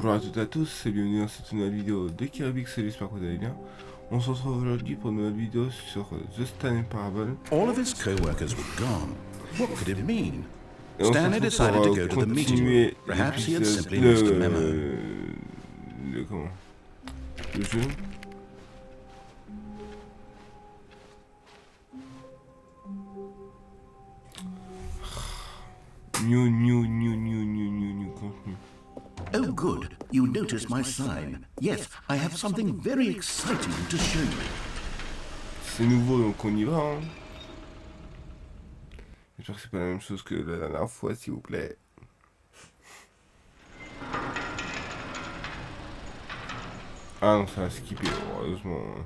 Bonjour à toutes et à tous et bienvenue dans cette nouvelle vidéo de Kiribix, j'espère que vous allez bien. On se retrouve aujourd'hui pour une nouvelle vidéo sur The Stanley Parable. All of his co-workers were gone. What could it mean? Et on se Stanley decided to go to the meeting. Perhaps he had simply missed a memo. Le jeu. New contenu. Oh, good. You noticed my sign. Yes, I have something very exciting to show you. C'est nouveau, donc on y va. Hein. J'espère que c'est pas la même chose que la dernière fois, s'il vous plaît. Ah non, ça va skipper, heureusement.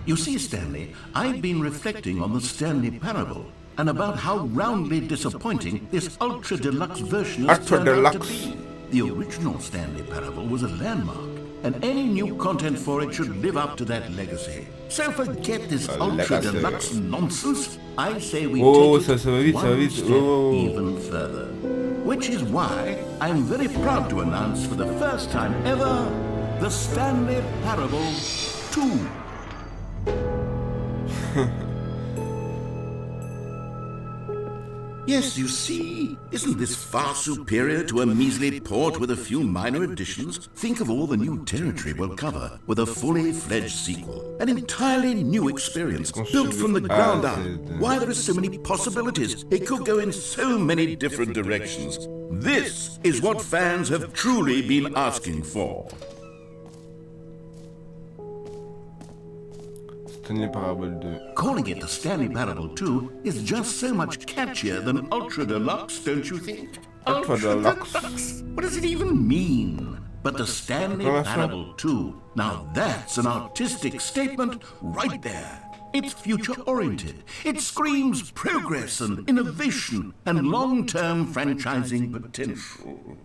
You see, Stanley, I've been reflecting on the Stanley Parable and about how roundly disappointing this ultra deluxe version has turned out to be. The original Stanley Parable was a landmark, and any new content for it should live up to that legacy. So forget this ultra deluxe nonsense. I say we take it one step even further. Which is why I'm very proud to announce for the first time ever, the Stanley Parable 2. Yes, you see, isn't this far superior to a measly port with a few minor additions? Think of all the new territory we'll cover with a fully fledged sequel. An entirely new experience, built from the ground up. Why, there are so many possibilities. It could go in so many different directions. This is what fans have truly been asking for. Stanley Parable 2. Calling it the Stanley Parable 2 is just so much catchier than Ultra Deluxe, don't you think? Ultra Deluxe? What does it even mean? But the Stanley Parable 2, now that's an artistic statement right there. It's future-oriented. It screams progress and innovation and long-term franchising potential.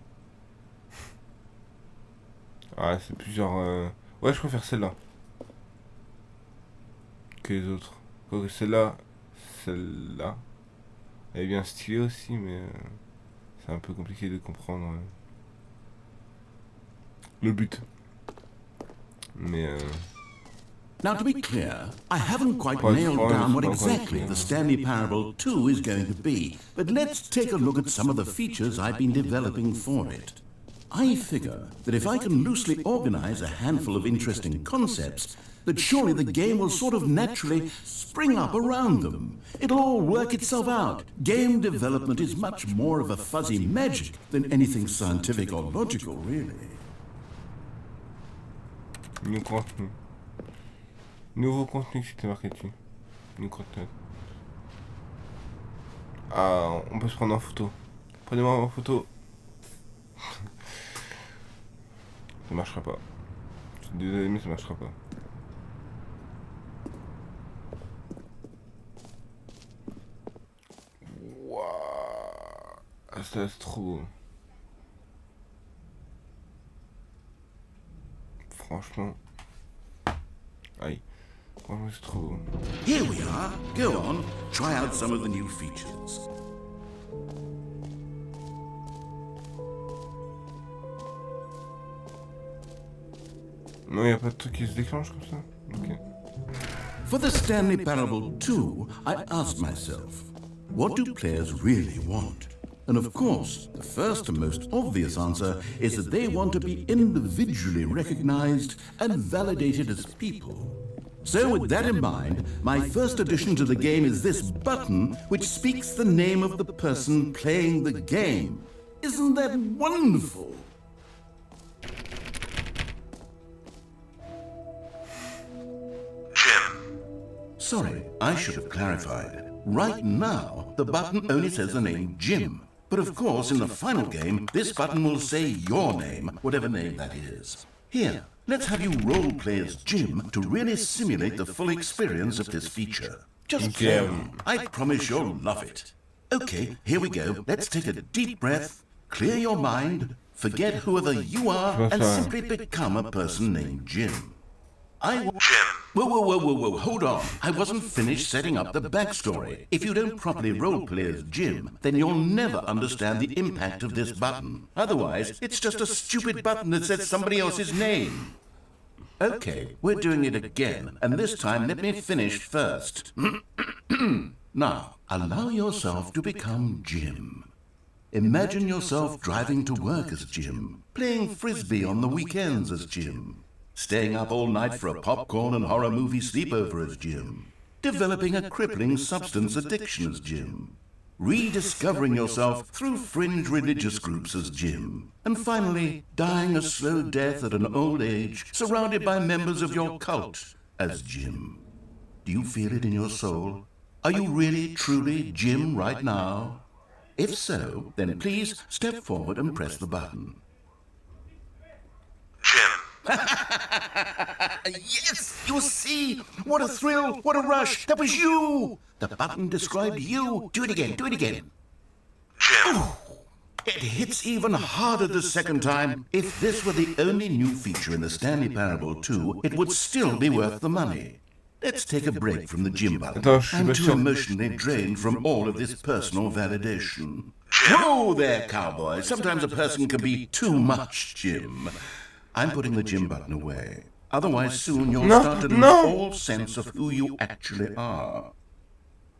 Ah, c'est plusieurs... Ouais, je préfère celle-là que les autres. Celle-là, elle est bien stylée aussi, mais c'est un peu compliqué de comprendre le but. Mais Now, to be clear, I haven't quite nailed down what exactly the Stanley Parable 2 is going to be, but let's take a look at some of the features I've been developing for it. I figure that if I can loosely organize a handful of interesting concepts, that surely the game will sort of naturally spring up around them. It'll all work itself out. Game development is much more of a fuzzy magic than anything scientific or logical, really. New contenu. Nouveau contenu, c'était marqué dessus. New content. Ah, on peut se prendre en photo. Prenez-moi en photo. Ça marchera pas. Je suis désolé, mais ça marchera pas. Ah, ça c'est trop beau. Franchement. Aïe. Franchement c'est trop beau. Here we are. Go on. Try out some of the new features. Non, il n'y a pas de truc qui se déclenche comme ça. Ok. For the Stanley Parable 2, I asked myself, what do players really want? And of course, the first and most obvious answer is that they want to be individually recognized and validated as people. So with that in mind, my first addition to the game is this button which speaks the name of the person playing the game. Isn't that wonderful? Sorry, I should have clarified. Right now, the button only says the name Jim. But of course, in the final game, this button will say your name, whatever name that is. Here, let's have you role-play as Jim to really simulate the full experience of this feature. Just play on. I promise you'll love it. Okay, here we go. Let's take a deep breath, clear your mind, forget whoever you are, and simply become a person named Jim. I want... Jim. Whoa, hold on. I wasn't finished setting up the backstory. If you don't properly roleplay as Jim, then you'll never understand the impact of this button. Otherwise, it's just a stupid button that says somebody else's name. Okay, we're doing it again, and this time let me finish first. Now, allow yourself to become Jim. Imagine yourself driving to work as Jim, playing frisbee on the weekends as Jim, staying up all night for a popcorn and horror movie sleepover as Jim, developing a crippling substance addiction as Jim, rediscovering yourself through fringe religious groups as Jim, and finally dying a slow death at an old age surrounded by members of your cult as Jim. Do you feel it in your soul? Are you really, truly Jim right now? If so, then please step forward and press the button. Jim. Yes, you see, what a thrill, what a rush, that was you. The button described you. Do it again. Jim. Oh, it hits even harder the second time. If this were the only new feature in the Stanley Parable 2, it would still be worth the money. Let's take a break from the Jim button. I'm too emotionally drained from all of this personal validation. Whoa there, cowboy. Sometimes a person can be too much Jim. I'm putting the Jim button away. Otherwise, soon you'll start to lose all sense of who you actually are.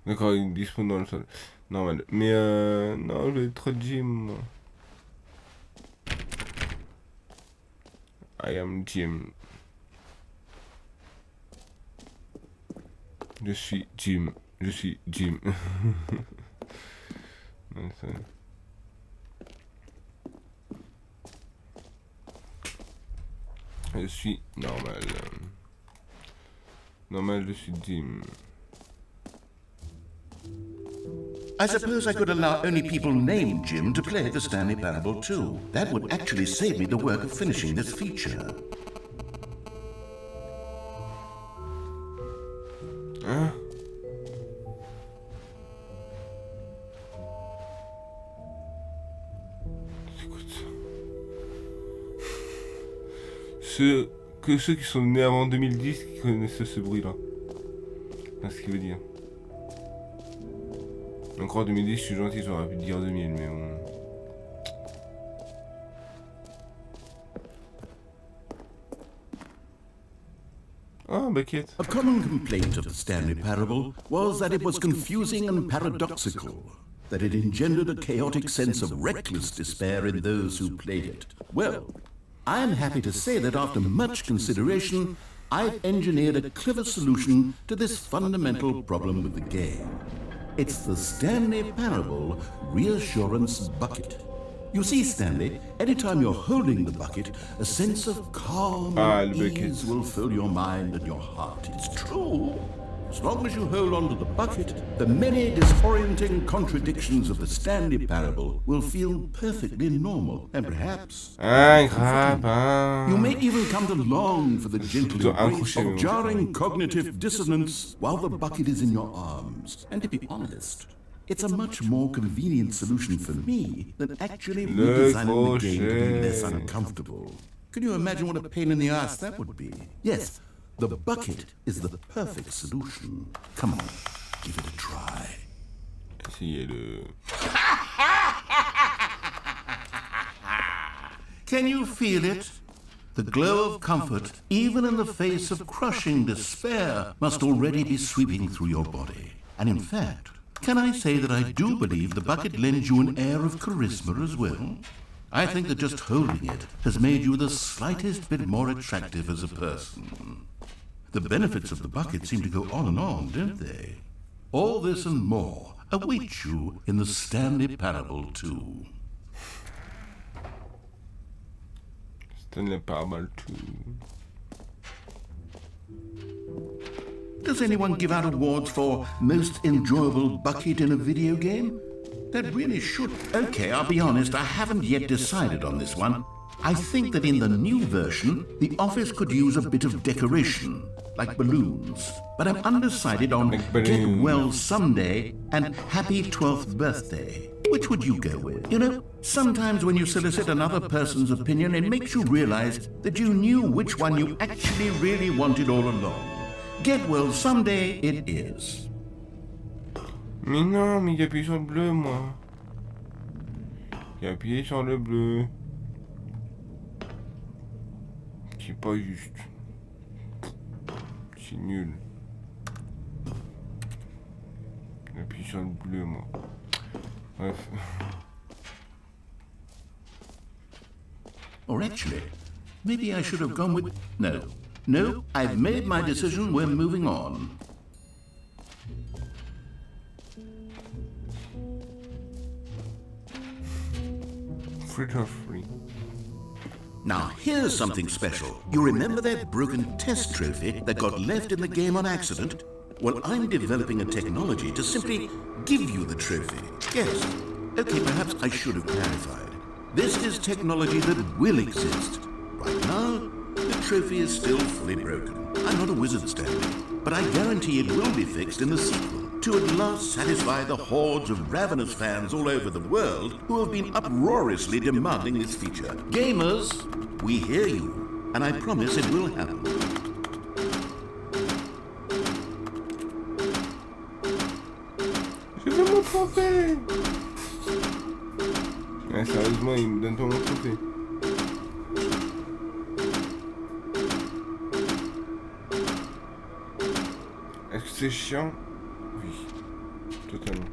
D'accord, il dispose dans le sol. Normal. Mais non, je vais être trop Jim, moi. I am Jim. Je suis Jim. Je suis Jim. Non, ça... Je suis normal. Normal, je suis Jim. I suppose I could allow only people named Jim to play the Stanley Parable 2. That would actually save me the work of finishing this feature. Hein? C'est quoi ça? Ceux qui sont nés avant 2010 qui connaissent ce bruit-là. C'est ce qu'il veut dire. Encore 2010, je suis gentil, j'aurais pu dire 2000, mais bon. Ah, Bucket. A common complaint of the Stanley Parable was that it was confusing and paradoxical, that it engendered a chaotic sense of reckless despair in those who played it. Well, I am happy to say that after much consideration, I've engineered a clever solution to this fundamental problem with the game. It's the Stanley Parable Reassurance Bucket. You see, Stanley, anytime you're holding the bucket, a sense of calm and ease will fill your mind and your heart. It's true. As long as you hold on to the bucket, the many disorienting contradictions of the Stanley Parable will feel perfectly normal and perhaps you may even come to long for the gentle embrace of jarring cognitive dissonance while the bucket is in your arms. And to be honest, it's a much more convenient solution for me than actually redesigning the game to be less uncomfortable. Can you imagine what a pain in the ass that would be? Yes, the bucket is the perfect solution. Come on, give it a try. Essayez-le. Can you feel it? The glow of comfort, even in the face of crushing despair, must already be sweeping through your body. And in fact, can I say that I do believe the bucket lends you an air of charisma as well? I think that just holding it has made you the slightest bit more attractive as a person. The benefits of the bucket seem to go on, don't they? All this and more await you in the Stanley Parable 2. Stanley Parable 2. Does anyone give out awards for most enjoyable bucket in a video game? That really should. Okay, I'll be honest, I haven't yet decided on this one. I think that in the new version, the office could use a bit of decoration, like balloons. But I'm undecided on Get Well Someday and Happy 12th Birthday. Which would you go with? You know, sometimes when you solicit another person's opinion, it makes you realize that you knew which one you actually really wanted all along. Get well someday it is. Mais non, mais il a appuyé sur le bleu, moi. Il a appuyé sur le bleu. C'est pas juste. C'est nul. J'ai appuyé sur le bleu, moi. Bref. Or actually, maybe I should have gone with... No, I've made my decision, we're moving on. Free. Now here's something special. You remember that broken test trophy that got left in the game on accident? Well, I'm developing a technology to simply give you the trophy. Yes. Okay, perhaps I should have clarified. This is technology that will exist. Right now, the trophy is still fully broken. I'm not a wizard, Stanley, but I guarantee it will be fixed in the sequel to at last satisfy the hordes of ravenous fans all over the world who have been uproariously demanding this feature. Gamers, we hear you, and I promise it will happen. Je veux mon trophée. Ouais, sérieusement, il me donne pas mon trophée. Est-ce que c'est chiant? Oui. Totalement.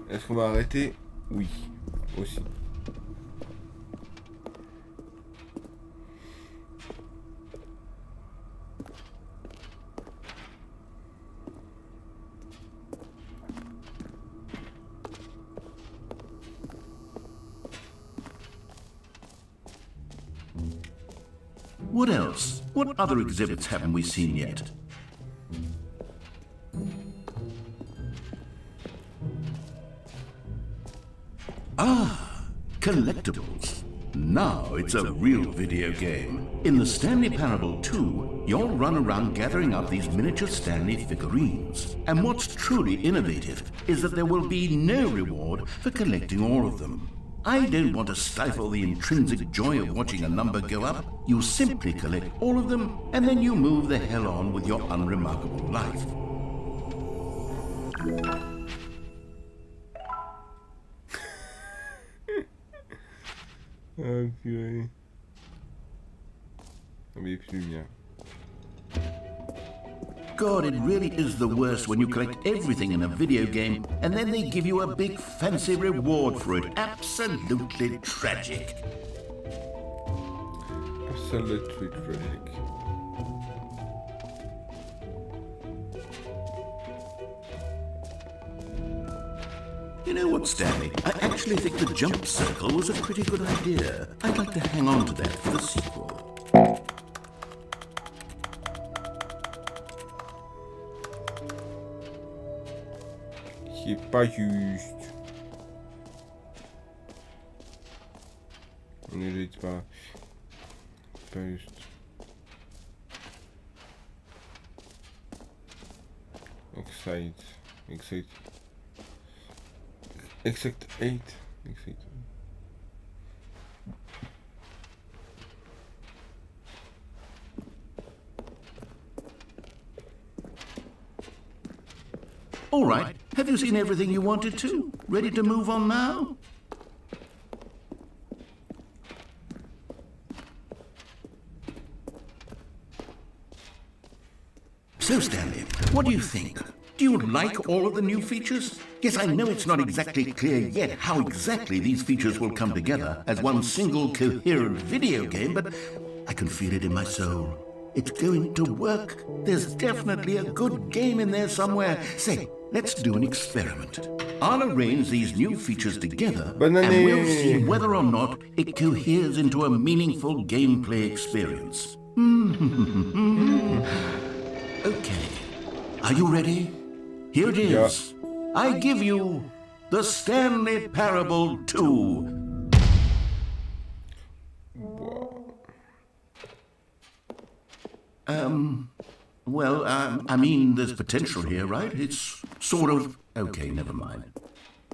Est-ce qu'on va arrêter? Oui. Aussi. What else? What other exhibits haven't we seen yet? Ah, collectibles. Now it's a real video game. In the Stanley Parable 2, you'll run around gathering up these miniature Stanley figurines. And what's truly innovative is that there will be no reward for collecting all of them. I don't want to stifle the intrinsic joy of watching a number go up. You simply collect all of them, and then you move the hell on with your unremarkable life. Ah purée. Mais plus bien. God, it really is the worst when you collect everything in a video game and then they give you a big fancy reward for it. Absolutely tragic. Absolutely tragic. You know what, Stanley? I actually think the jump circle was a pretty good idea. I'd like to hang on to that for the sequel. C'est pas juste. On est pas juste. Exact 8. All right. Have you seen everything you wanted to? Ready to move on now? So, Stanley, what do you think? Do you like all of the new features? Yes, I know it's not exactly clear yet how exactly these features will come together as one single coherent video game, but I can feel it in my soul. It's going to work. There's definitely a good game in there somewhere. Say, let's do an experiment. I'll arrange these new features together, and we'll see whether or not it coheres into a meaningful gameplay experience. Okay. Are you ready? Here it is. Yeah. I give you the Stanley Parable 2. Well, I mean, there's potential here, right? It's sort of... Okay, never mind.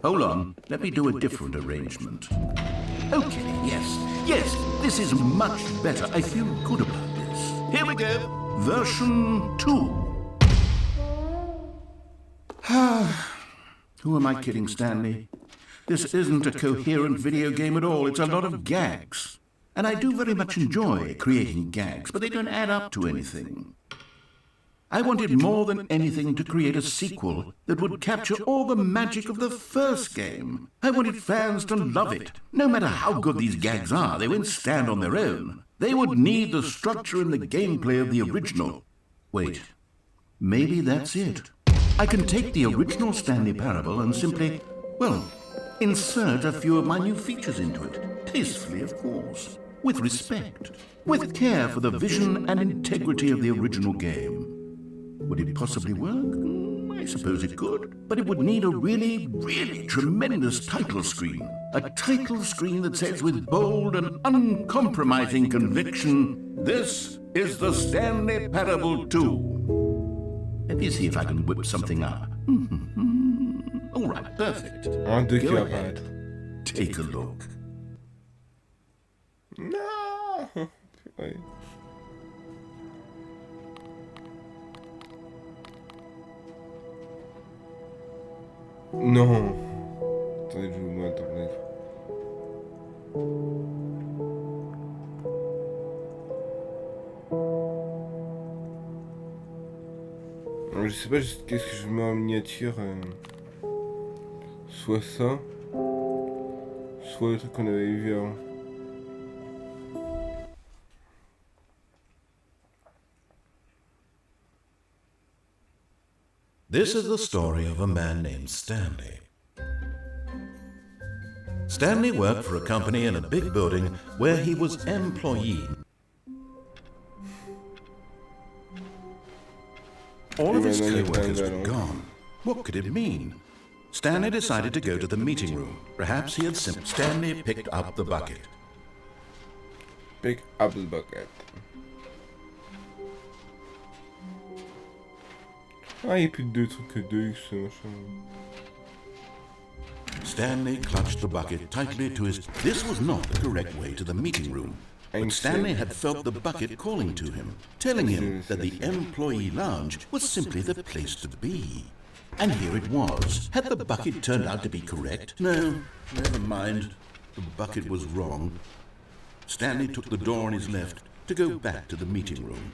Hold on, let me do a different arrangement. Okay, yes, this is much better. I feel good about this. Here we go. version 2. Who am I kidding, Stanley? This isn't a coherent video game at all. It's a lot of gags. And I do very much enjoy creating gags, but they don't add up to anything. I wanted more than anything to create a sequel that would capture all the magic of the first game. I wanted fans to love it. No matter how good these gags are, they won't stand on their own. They would need the structure and the gameplay of the original. Wait, maybe that's it. I can take the original Stanley Parable and simply, well, insert a few of my new features into it. Tastefully, of course. With respect. With care for the vision and integrity of the original game. Would it possibly work? I suppose it could. But it would need a really, really tremendous title screen. A title screen that says with bold and uncompromising conviction, "This is the Stanley Parable 2. Let me see if I can whip something up. All right, perfect. Go ahead. Take a look. No. Ouais. Non. Attendez, je vous mets internet. Je sais pas qu'est-ce que je mets en miniature. Soit ça, soit le truc qu'on avait vu avant. This is the story of a man named Stanley. Stanley worked for a company in a big building where he was employee. All of his co-workers were gone. What could it mean? Stanley decided to go to the meeting room. Perhaps he had simply... Stanley picked up the bucket. Pick up the bucket. Ah, il n'y a plus de 2 trucs que 2X, machin. Stanley clutched the bucket tightly to his... This was not the correct way to the meeting room. But Stanley had felt the bucket calling to him, telling him that the employee lounge was simply the place to be. And here it was. Had the bucket turned out to be correct? No, never mind. The bucket was wrong. Stanley took the door on his left to go back to the meeting room.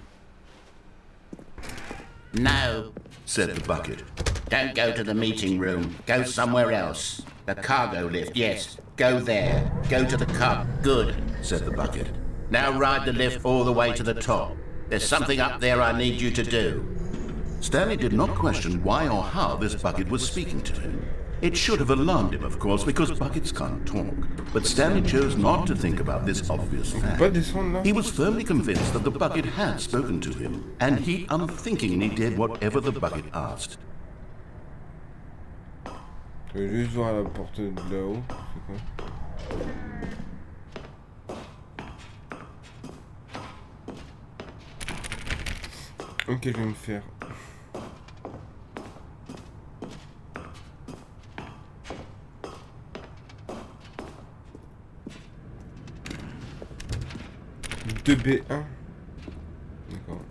No, said the bucket. Don't go to the meeting room. Go somewhere else. The cargo lift, yes. Go there. Go to the car. Good, said the bucket. Now ride the lift all the way to the top. There's something up there I need you to do. Stanley did not question why or how this bucket was speaking to him. It should have alarmed him, of course, because buckets can't talk. But Stanley chose not to think about this obvious fact. He was firmly convinced that the bucket had spoken to him, and he unthinkingly did whatever the bucket asked. Je vais juste voir la porte de là-haut. C'est quoi? Ok, je vais me faire. De B1. D'accord.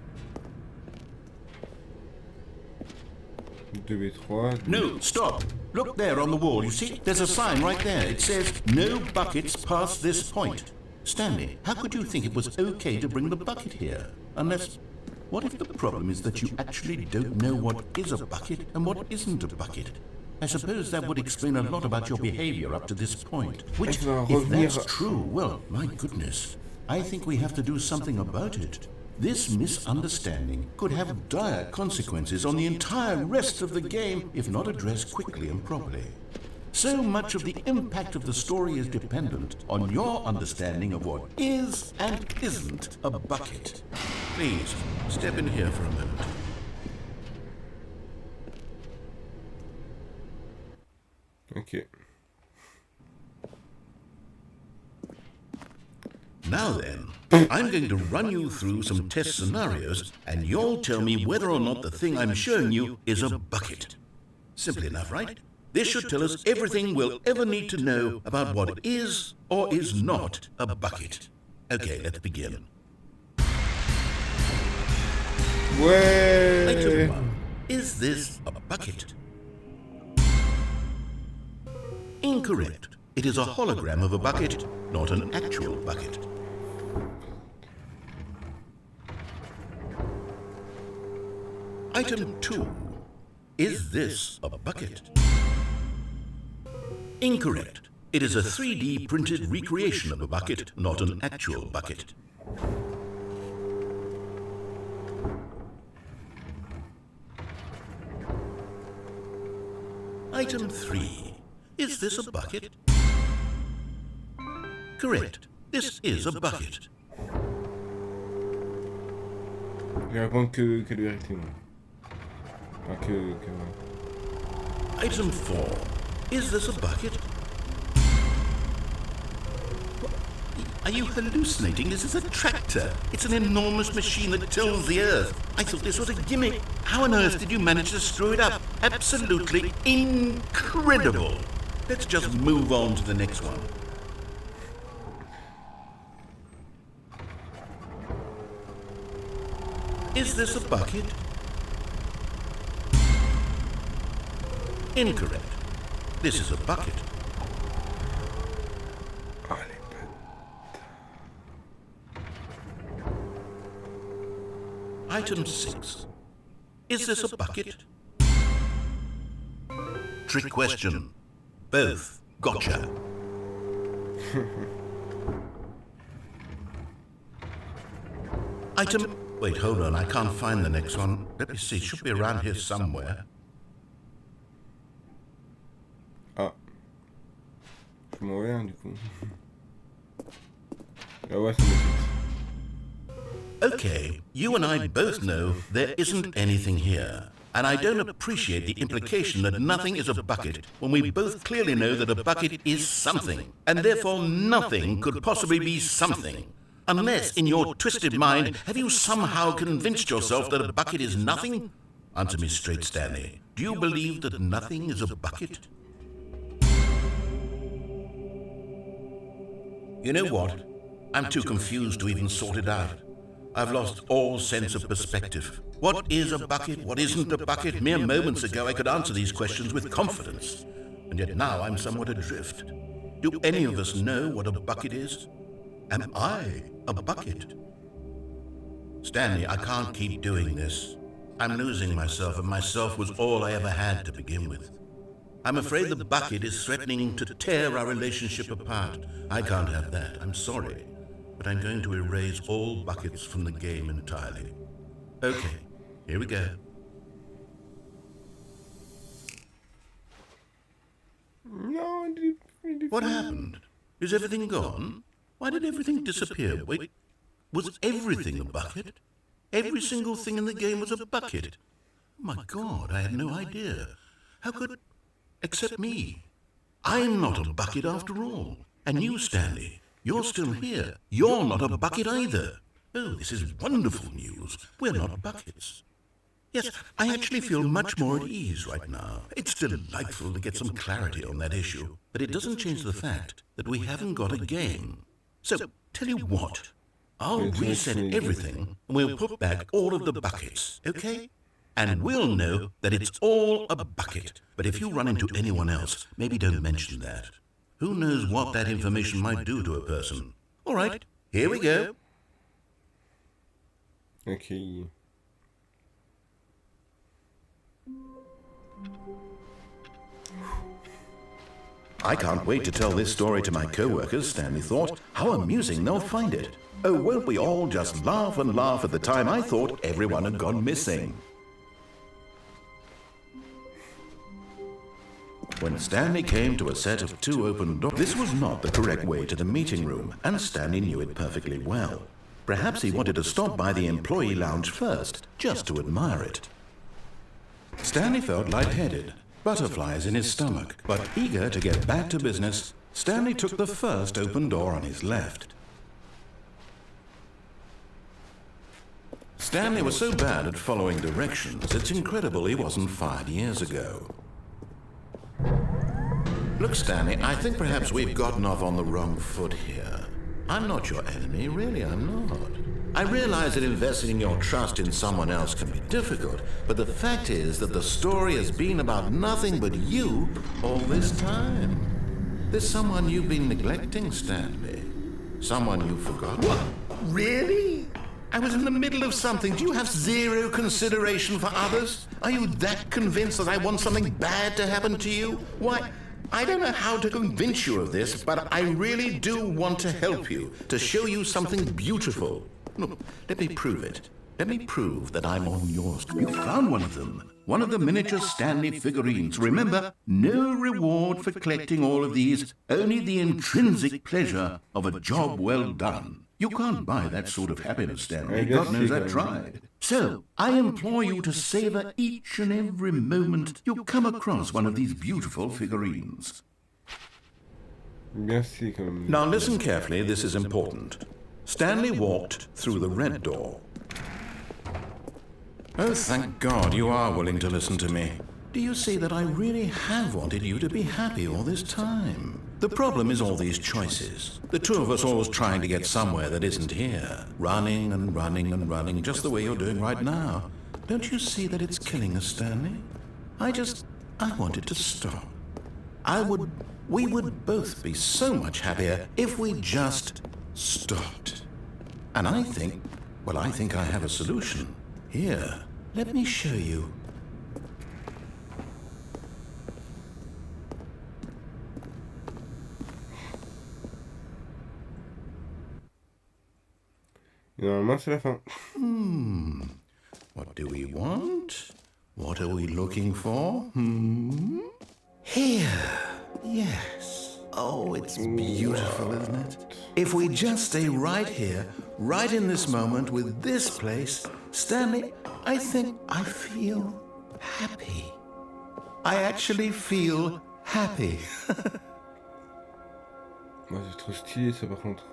2B3. No, stop. Look there on the wall, you see? There's a sign right there. It says, no buckets past this point. Stanley, how could you think it was okay to bring the bucket here? Unless... What if the problem is that you actually don't know what is a bucket and what isn't a bucket? I suppose that would explain a lot about your behavior up to this point. Which, if that's true, well, my goodness, I think we have to do something about it. This misunderstanding could have dire consequences on the entire rest of the game if not addressed quickly and properly. So much of the impact of the story is dependent on your understanding of what is and isn't a bucket. Please, step in here for a moment. Okay. Now then, I'm going to run you through some test scenarios, and you'll tell me whether or not the thing I'm showing you is a bucket. Simple enough, right? This should tell us everything we'll ever need to know about what is or is not a bucket. Okay, let's begin. Ouais. Item 1. Is this a bucket? Incorrect. It is a hologram of a bucket, not an actual bucket. Item 2. Is this a bucket? Incorrect. It is a 3D printed recreation of a bucket, not an actual bucket. Item 3. Is this a bucket? Correct. This is a bucket. Je vais répondre que la vérité, moi. Enfin, que... Item 4. Is this a bucket? Are you hallucinating? This is a tractor. It's an enormous machine that tills the earth. I thought this was a gimmick. How on earth did you manage to screw it up? Absolutely incredible. Let's just move on to the next one. Is this a bucket? Incorrect. This is a bucket. Item 6. Is this a bucket? Trick question. Both. Gotcha. Item... Wait, hold on. I can't find the next one. Let me see. It should be around here somewhere. Ah. Je m'en vais, hein, du coup. Ah ouais, ça m'écoute. Okay, you and I both know there isn't anything here. And I don't appreciate the implication that nothing is a bucket when we both clearly know that a bucket is something. And therefore nothing could possibly be something. Unless, in your twisted mind, have you somehow convinced yourself that a bucket is nothing? Answer me straight, Stanley. Do you believe that nothing is a bucket? You know what? I'm too confused to even sort it out. I've lost all sense of perspective. What is a bucket? What isn't a bucket? Mere moments ago I could answer these questions with confidence. And yet now I'm somewhat adrift. Do any of us know what a bucket is? Am I a bucket? Stanley, I can't keep doing this. I'm losing myself, and myself was all I ever had to begin with. I'm afraid the bucket is threatening to tear our relationship apart. I can't have that. I'm sorry. But I'm going to erase all buckets from the game entirely. Okay, here we go. No, What happened? Is everything gone? Why did everything disappear? Wait, was everything a bucket? Every single thing in the game was a bucket. Oh my God, I had no idea. How could... Except me. I'm not a bucket after all. And you, Stanley, you're still here. You're not a bucket either. Oh, this is wonderful news. We're not buckets. Yes, I actually feel much more at ease right now. It's delightful to get some clarity on that issue. But it doesn't change the fact that we haven't got a game. So, tell you what. I'll reset everything and we'll put back all of the buckets, okay? And we'll know that it's all a bucket. But if you run into anyone else, maybe don't mention that. Who knows what that information might do to a person? All right, here we go. Okay. I can't wait to tell this story to my co-workers, Stanley thought. How amusing they'll find it. Oh, won't we all just laugh and laugh at the time I thought everyone had gone missing. When Stanley came to a set of 2 open doors, this was not the correct way to the meeting room, and Stanley knew it perfectly well. Perhaps he wanted to stop by the employee lounge first, just to admire it. Stanley felt lightheaded, butterflies in his stomach, but eager to get back to business, Stanley took the first open door on his left. Stanley was so bad at following directions, it's incredible he wasn't fired years ago. Look, Stanley, I think perhaps we've gotten off on the wrong foot here. I'm not your enemy, really, I'm not. I realize that investing your trust in someone else can be difficult, but the fact is that the story has been about nothing but you all this time. There's someone you've been neglecting, Stanley. Someone you've forgotten. What? Really? I was in the middle of something. Do you have zero consideration for others? Are you that convinced that I want something bad to happen to you? Why, I don't know how to convince you of this, but I really do want to help you, to show you something beautiful. Look, let me prove it. Let me prove that I'm on yours. You found one of them. One of the miniature Stanley figurines. Remember, no reward for collecting all of these, only the intrinsic pleasure of a job well done. You can't buy that sort of happiness, Stanley. God knows I've tried. So, I implore you to savor each and every moment you come across one of these beautiful figurines. Now listen carefully, this is important. Stanley walked through the red door. Oh, thank God you are willing to listen to me. Do you see that I really have wanted you to be happy all this time? The problem is all these choices. The two of us always trying to get somewhere that isn't here. Running and running and running, just the way you're doing right now. Don't you see that it's killing us, Stanley? I wanted to stop. We would both be so much happier if we just stopped. And I think I have a solution. Here, let me show you. Normalement, c'est la fin. What do we want? What are we looking for? Here. Yes. Oh, it's beautiful, isn't it? If we just stay right here, right in this moment with this place, Stanley, I think I feel happy. I actually feel happy. Moi, c'est trop stylé, ça, par contre.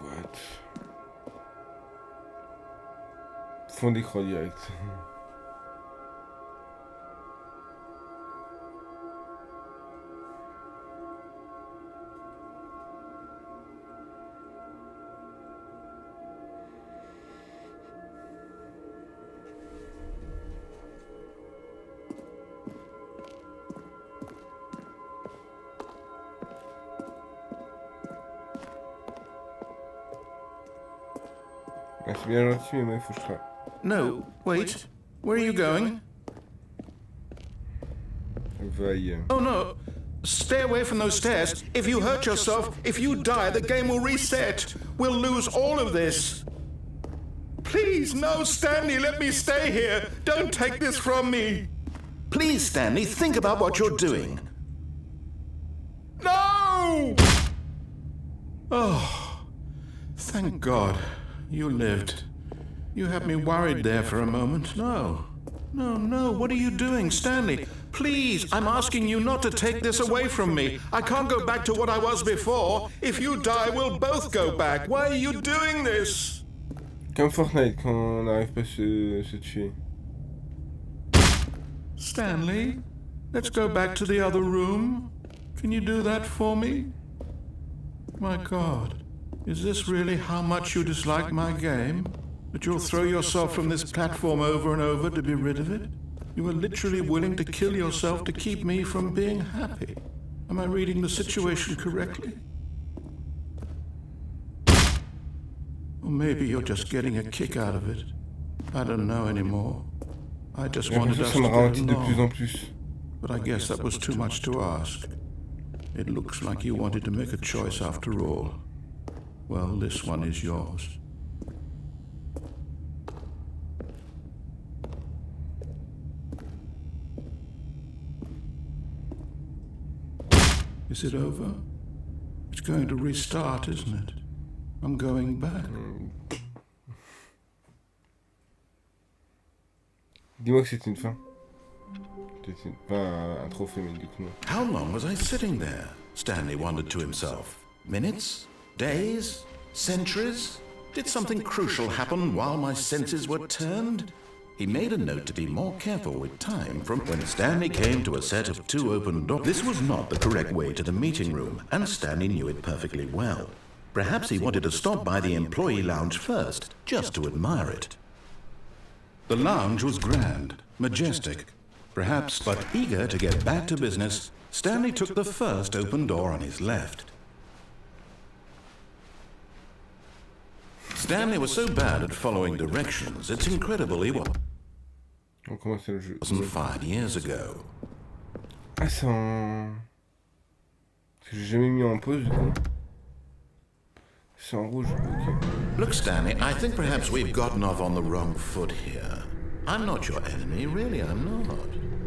What? Fond d'écran direct. Ah, c'est bien gentil, mais moi il faut que je travaille. No, wait. Where are you going? Vaille. Oh no. Stay away from those stairs. If you hurt yourself, if you die, the game will reset. We'll lose all of this. Please, no, Stanley, let me stay here. Don't take this from me. Please, Stanley, think about what you're doing. No! Oh, thank God. You lived. You had me worried there for a moment. No. No, what are you doing, Stanley? Please, I'm asking you not to take this away from me. I can't go back to what I was before. If you die, we'll both go back. Why are you doing this? Comme Fortnite, quand on n'arrive pas à se tuer. Stanley, let's go back to the other room. Can you do that for me? My God. Is this really how much you dislike my game? That you'll throw yourself from this platform over and over to be rid of it? You were literally willing to kill yourself to keep me from being happy. Am I reading the situation correctly? Or maybe you're just getting a kick out of it. I don't know anymore. I just wanted us to get along. But I guess that was too much to ask. It looks like you wanted to make a choice after all. Well, this one is yours. Is it over? It's going to restart, isn't it? I'm going back. Dis-moi que c'est une fin. C'est pas un trophée, mais du coup non. How long was I sitting there? Stanley wondered to himself. Minutes? Days? Centuries? Did something crucial happen while my senses were turned? He made a note to be more careful with time from when Stanley came to a set of 2 open doors. This was not the correct way to the meeting room, and Stanley knew it perfectly well. Perhaps he wanted to stop by the employee lounge first, just to admire it. The lounge was grand, majestic, perhaps, but eager to get back to business, Stanley took the first open door on his left. Stanley was so bad at following directions, it's incredible he On commence le jeu. wasn't 5 years ago. Ah, c'est en... Parce que j'ai jamais mis en pause, du coup. C'est en rouge, ok. Look, Stanley, I think perhaps we've gotten off on the wrong foot here. I'm not your enemy, really, I'm not.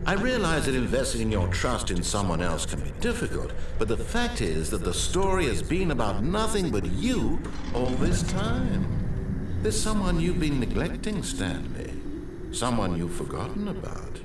I realize that investing your trust in someone else can be difficult, but the fact is that the story has been about nothing but you all this time. There's someone you've been neglecting, Stanley. Someone you've forgotten about.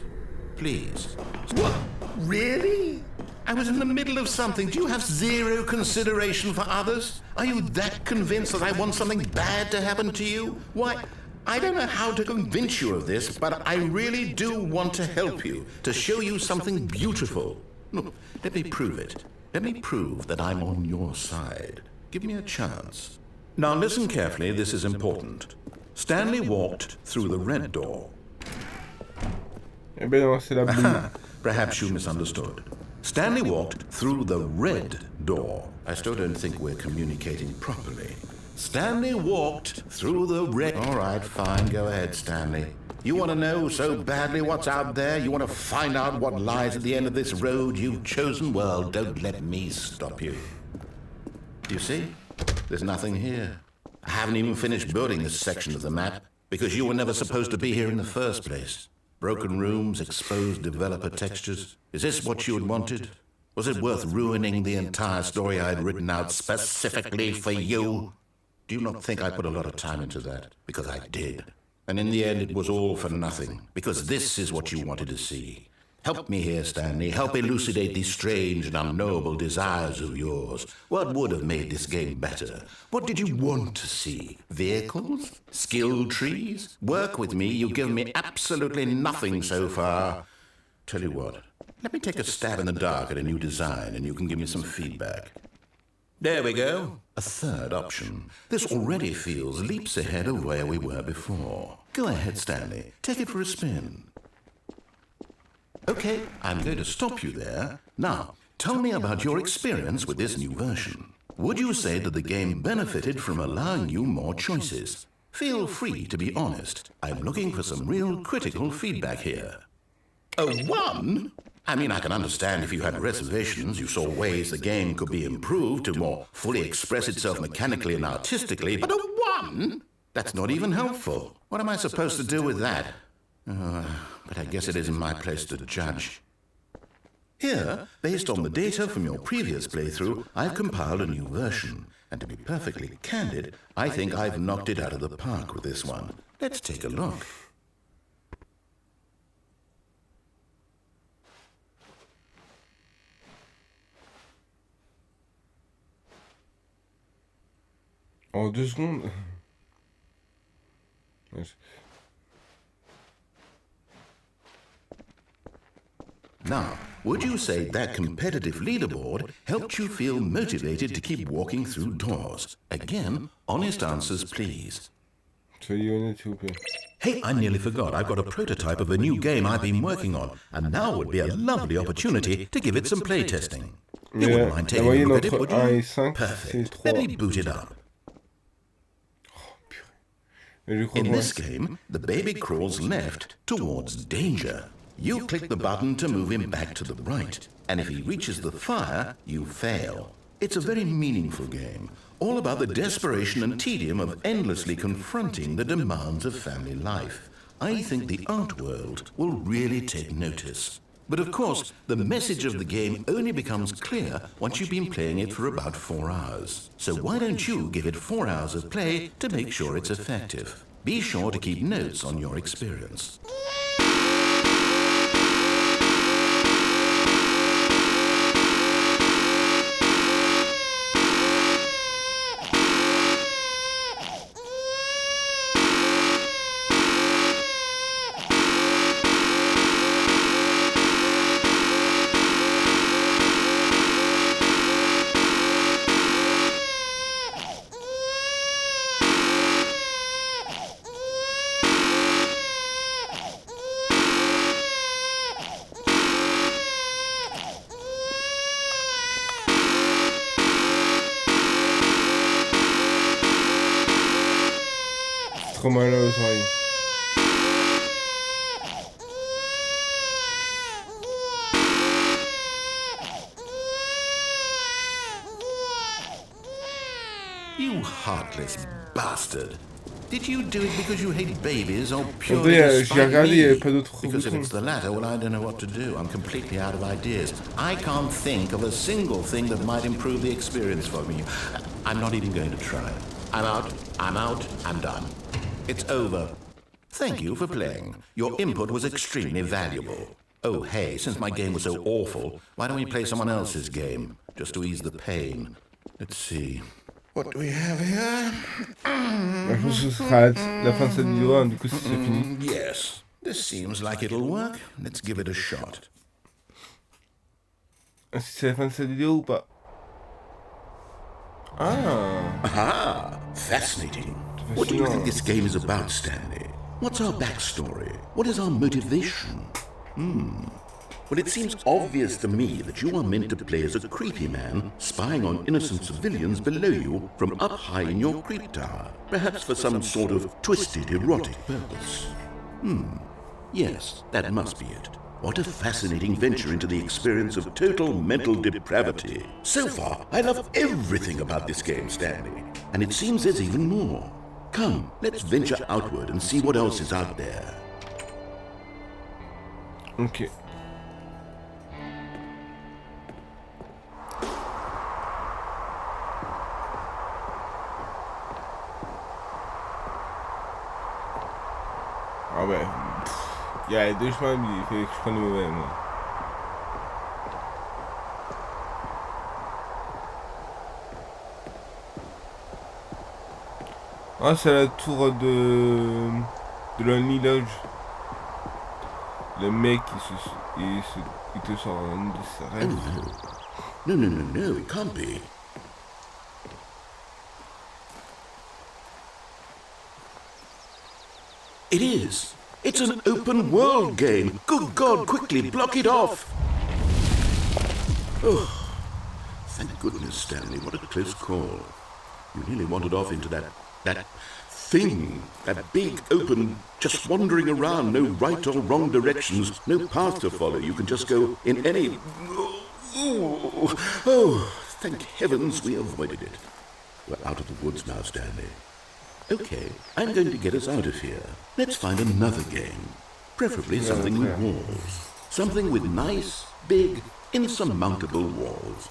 Please. What? Really? I was in the middle of something. Do you have zero consideration for others? Are you that convinced that I want something bad to happen to you? Why, I don't know how to convince you of this, but I really do want to help you, to show you something beautiful. Look, let me prove it. Let me prove that I'm on your side. Give me a chance. Now listen carefully, this is important. Stanley walked through the red door. Eh ben non, c'est la bleue. Perhaps you misunderstood. Stanley walked through the red door. I still don't think we're communicating properly. Stanley walked through the red... All right, fine, go ahead, Stanley. You want to know so badly what's out there? You want to find out what lies at the end of this road you've chosen? Well, don't let me stop you. You see? There's nothing here. I haven't even finished building this section of the map because you were never supposed to be here in the first place. Broken rooms, exposed developer textures. Is this what you had wanted? Was it worth ruining the entire story I had written out specifically for you? Do you not think I put a lot of time into that? Because I did. And in the end, it was all for nothing. Because this is what you wanted to see. Help me here, Stanley. Help elucidate these strange and unknowable desires of yours. What would have made this game better? What did you want to see? Vehicles? Skill trees? Work with me. You've given me absolutely nothing so far. Tell you what, let me take a stab in the dark at a new design and you can give me some feedback. There we go. A third option. This already feels leaps ahead of where we were before. Go ahead, Stanley. Take it for a spin. Okay, I'm going to stop you there. Now, tell me about your experience with this new version. Would you say that the game benefited from allowing you more choices? Feel free to be honest. I'm looking for some real critical feedback here. A 1? I mean, I can understand if you had reservations, you saw ways the game could be improved to more fully express itself mechanically and artistically, but a 1? That's not even helpful. What am I supposed to do with that? But I guess it isn't my place to judge. Here, based on the data from your previous playthrough, I've compiled a new version. And to be perfectly candid, I think I've knocked it out of the park with this one. Let's take a look. En 2 secondes. Now, would you say that competitive leaderboard helped you feel motivated to keep walking through doors? Again, honest answers, please. Soyez honnête, s'il vous plaît. Hey, I nearly forgot. I've got a prototype of a new game I've been working on, and now would be a lovely opportunity to give it some playtesting. You wouldn't mind taking a look at it, would you? Perfect. Let me boot it up. In this game, the baby crawls left towards danger. You click the button to move him back to the right, and if he reaches the fire, you fail. It's a very meaningful game, all about the desperation and tedium of endlessly confronting the demands of family life. I think the art world will really take notice. But of course, the message of the game only becomes clear once you've been playing it for about 4 hours. So why don't you give it 4 hours of play to make sure it's effective? Be sure to keep notes on your experience. trop mal aux oreilles. You heartless bastard. Did you do it because you hate babies or Attendez, purely to je l'ai regardé, il n'y avait spite pas me? d'autres Because if boutons. it's the latter, well, I don't know what to do. I'm completely out of ideas. I can't think of a single thing that might improve the experience for me. I'm not even going to try. I'm out, I'm done. It's over. Thank you for playing. Your input was extremely valuable. Oh, hey, since my game was so awful, why don't we play someone else's game, just to ease the pain? Let's see. What do we have here? Je pense que ce sera la fin de cette vidéo, hein, du coup si c'est fini. Yes, this seems like it'll work. Let's give it a shot. Si c'est la fin de cette vidéo ou pas? Ah, Ah, fascinating. What do you think this game is about, Stanley? What's our backstory? What is our motivation? Well, it seems obvious to me that you are meant to play as a creepy man spying on innocent civilians below you from up high in your creep tower, perhaps for some sort of twisted erotic purpose. Yes, that must be it. What a fascinating venture into the experience of total mental depravity. So far, I love everything about this game, Stanley. And it seems there's even more. Come, let's venture outward and see what else is out there. ok. Ah ouais. Il y a deux chemins, mais il fallait que je prenne le mauvais, moi. Ah, c'est la tour de Lonely Lodge. Le mec, il te sort un de ses Oh rêves. no. No, it can't be. It is. It's an open world game. Good God, quickly block it off. Oh, thank goodness, Stanley. What a close call. You nearly wandered off into that thing. That big, open, just wandering around. No right or wrong directions. No path to follow. You can just go in any... Oh, thank heavens we avoided it. We're out of the woods now, Stanley. Okay, I'm going to get us out of here. Let's find another game. Preferably something with walls. Something with nice, big, insurmountable walls.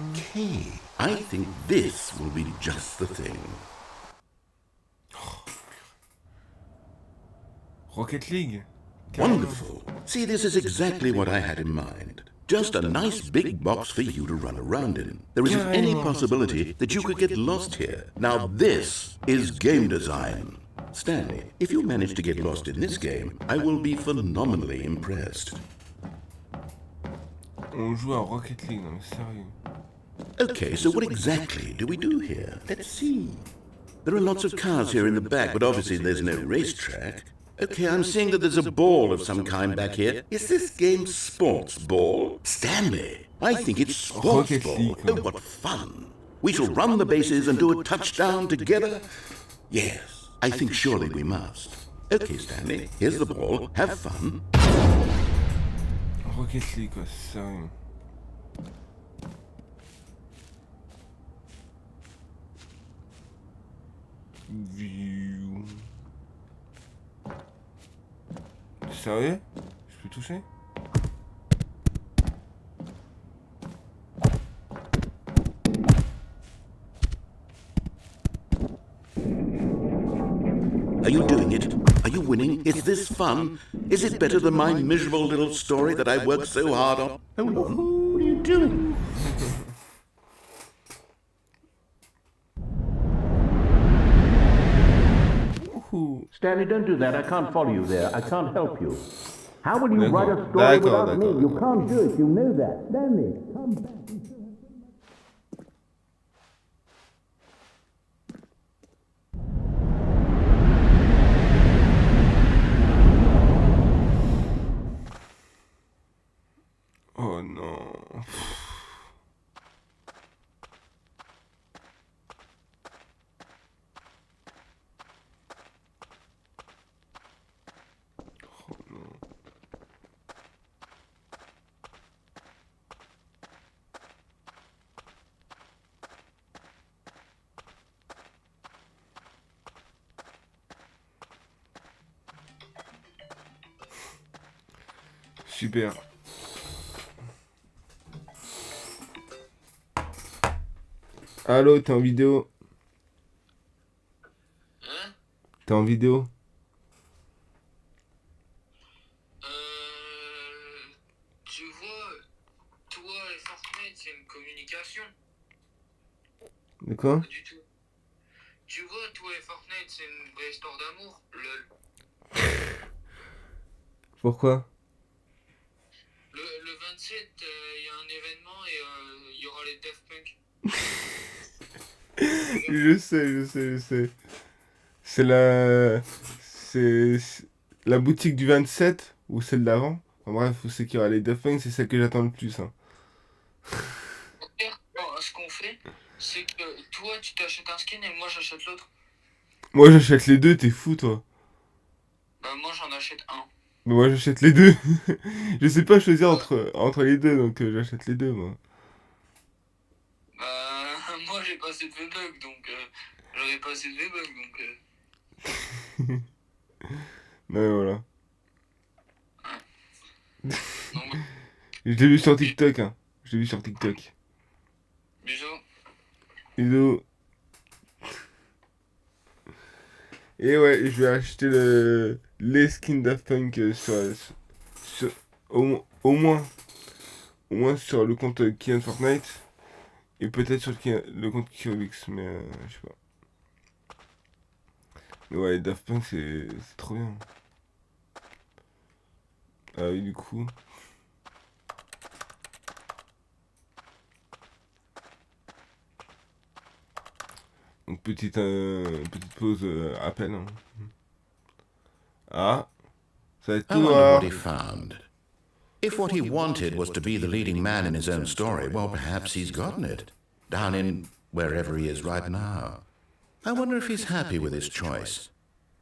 Okay, I think this will be just the thing. Rocket League. Wonderful. See, this is exactly what I had in mind. Just a nice big box for you to run around in. There isn't any possibility that you could get lost here. Now this is game design. Stanley, if you manage to get lost in this game, I will be phenomenally impressed. On joue à Rocket League, non mais sérieux. Okay, so what exactly do we do here? Let's see. There are lots of cars here in the back, but obviously there's no racetrack. Okay, I'm seeing that there's a ball of some kind back here. Is this game sports ball? Stanley, I think it's sports ball. Oh, what fun. We shall run the bases and do a touchdown together. Yes, I think surely we must. Okay, Stanley, here's the ball. Have fun. Rocket League, quoi, c'est sérieux. View. Sérieux? Je peux toucher? Are you doing it? Are you winning? Is this fun? Is it better than my miserable little story that I worked so hard on? Hold on. What are you doing? Stanley, don't do that. I can't follow you there. I can't help you. How will you write a story without me? You can't do it. You know that. Stanley, come back. Oh non. Super. Allô, t'es en vidéo? Hein? T'es en vidéo? Tu vois, toi et Fortnite, c'est une communication. De quoi? Pas du tout. Tu vois, toi et Fortnite, c'est une vraie histoire d'amour. Lol. Pourquoi? Le 27, il y a un événement et il y aura les Daft Punk. Je sais. C'est la... C'est la boutique du 27 ou celle d'avant? En bref, c'est qu'il y aura les Daft Punk, c'est celle que j'attends le plus. Hein. Bon, ce qu'on fait, c'est que toi, tu t'achètes un skin et moi, j'achète l'autre. Moi j'achète les deux, t'es fou toi. Bah, moi, j'en achète un. Mais moi j'achète les deux. Je sais pas choisir Ouais. entre les deux, donc j'achète les deux moi. Bah, moi, j'ai pas assez de V-Bucks, donc j'aurais pas assez de V-Bucks, donc. Ouais, voilà. Donc, Je l'ai vu sur TikTok, hein. Je l'ai vu sur TikTok. bisous. Bisous. Et ouais, je vais acheter les skins Daft Punk sur- au moins sur le compte Kian Fortnite. Et peut-être sur le compte Kirbyx, mais je sais pas. Mais ouais, Daft Punk c'est trop bien. Ah oui, du coup. Donc petite pause appel. Hein. Ah, ça va être I tout wonder what noir. he found. If what he wanted was to be the leading man in his own story, well, perhaps he's gotten it. Down in wherever he is right now. I wonder if he's happy with his choice,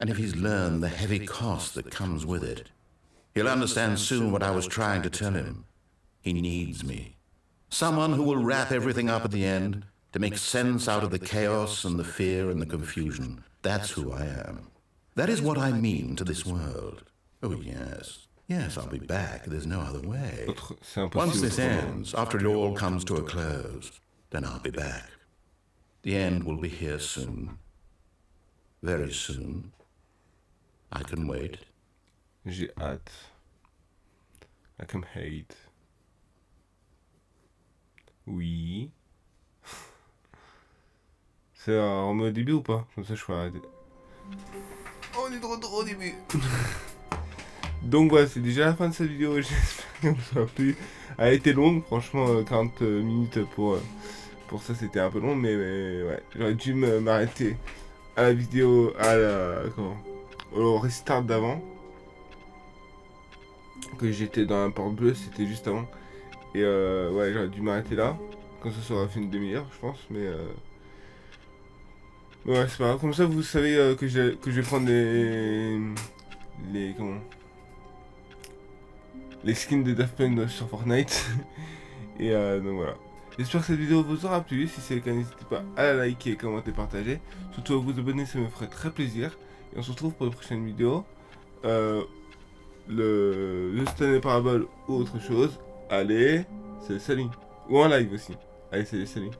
and if he's learned the heavy cost that comes with it. He'll understand soon what I was trying to tell him. He needs me. Someone who will wrap everything up at the end, to make sense out of the chaos and the fear and the confusion. That's who I am. That is what I mean to this world. Oh, yes. Yes, I'll be back. There's no other way. C'est impossible. Once this autrement. ends, after it all comes to a close, then I'll be back. The end will be here soon. Very soon. I can wait. J'ai hâte. I can hate. Oui. C'est on met au début ou pas? Comme ça je peux arrêter. On est de retour au début. Donc voilà, c'est déjà la fin de cette vidéo. J'espère qu'elle vous aura plu. Elle a été longue, franchement, 40 minutes pour ça c'était un peu long, mais ouais, j'aurais dû m'arrêter à la vidéo, au restart d'avant. Que j'étais dans la porte bleue, c'était juste avant. Et ouais, j'aurais dû m'arrêter là. Comme ça aurait fait une demi-heure, je pense, mais ouais, c'est pas grave. Comme ça, vous savez que je vais prendre les skins de Daft Punk sur Fortnite. Et donc voilà. J'espère que cette vidéo vous aura plu. Si c'est le cas, n'hésitez pas à la liker, commenter, partager. Surtout à vous abonner, ça me ferait très plaisir. Et on se retrouve pour une prochaine vidéo. Le stanley parabole ou autre chose. Allez, c'est le salut. Ou en live aussi. Allez, c'est le salut.